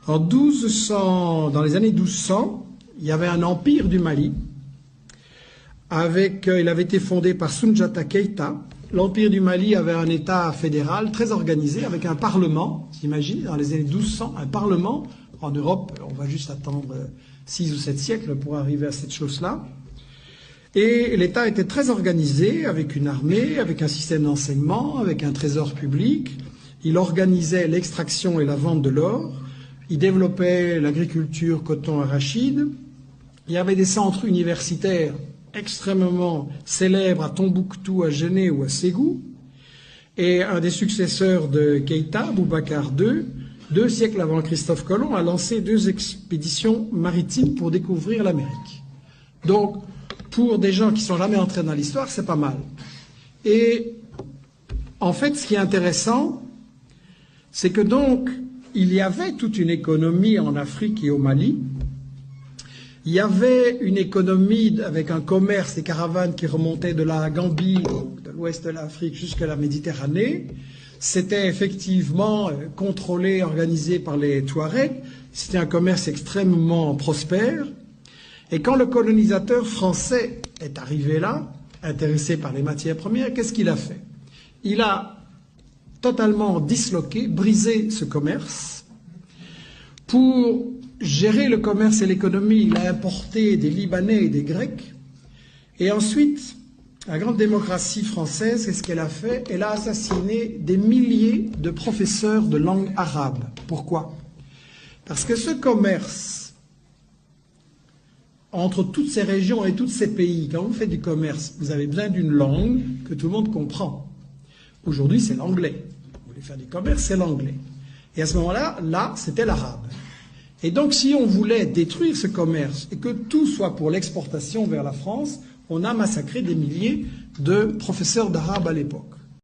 Dans les années 1200, il y avait un empire du Mali. Il avait été fondé par Soundiata Keïta. L'empire du Mali avait un État fédéral très organisé, avec un parlement. T'imagines, dans les années 1200, un parlement. En Europe, on va juste attendre 6 ou 7 siècles pour arriver à cette chose-là. Et l'État était très organisé, avec une armée, avec un système d'enseignement, avec un trésor public. Il organisait l'extraction et la vente de l'or. Il développait l'agriculture, coton, arachide. Il y avait des centres universitaires extrêmement célèbres à Tombouctou, à Géné ou à Ségou. Et un des successeurs de Keïta, Boubacar II, 2 siècles avant Christophe Colomb, a lancé 2 expéditions maritimes pour découvrir l'Amérique. Donc, pour des gens qui ne sont jamais entrés dans l'histoire, c'est pas mal. Et en fait, ce qui est intéressant, c'est que donc, il y avait toute une économie en Afrique et au Mali. Il y avait une économie avec un commerce, des caravanes qui remontaient de la Gambie, donc de l'ouest de l'Afrique jusqu'à la Méditerranée. C'était effectivement contrôlé, organisé par les Touaregs. C'était un commerce extrêmement prospère. Et quand le colonisateur français est arrivé là, intéressé par les matières premières, qu'est-ce qu'il a fait? Il a totalement disloqué, brisé ce commerce. Pour gérer le commerce et l'économie, il a importé des Libanais et des Grecs. Et ensuite, la grande démocratie française, qu'est-ce qu'elle a fait? Elle a assassiné des milliers de professeurs de langue arabe. Pourquoi? Parce que ce commerce entre toutes ces régions et tous ces pays, quand vous faites du commerce, vous avez besoin d'une langue que tout le monde comprend. Aujourd'hui, c'est l'anglais. Vous voulez faire du commerce, c'est l'anglais. Et à ce moment-là, c'était l'arabe. Et donc, si on voulait détruire ce commerce et que tout soit pour l'exportation vers la France, on a massacré des milliers de professeurs d'arabe à l'époque.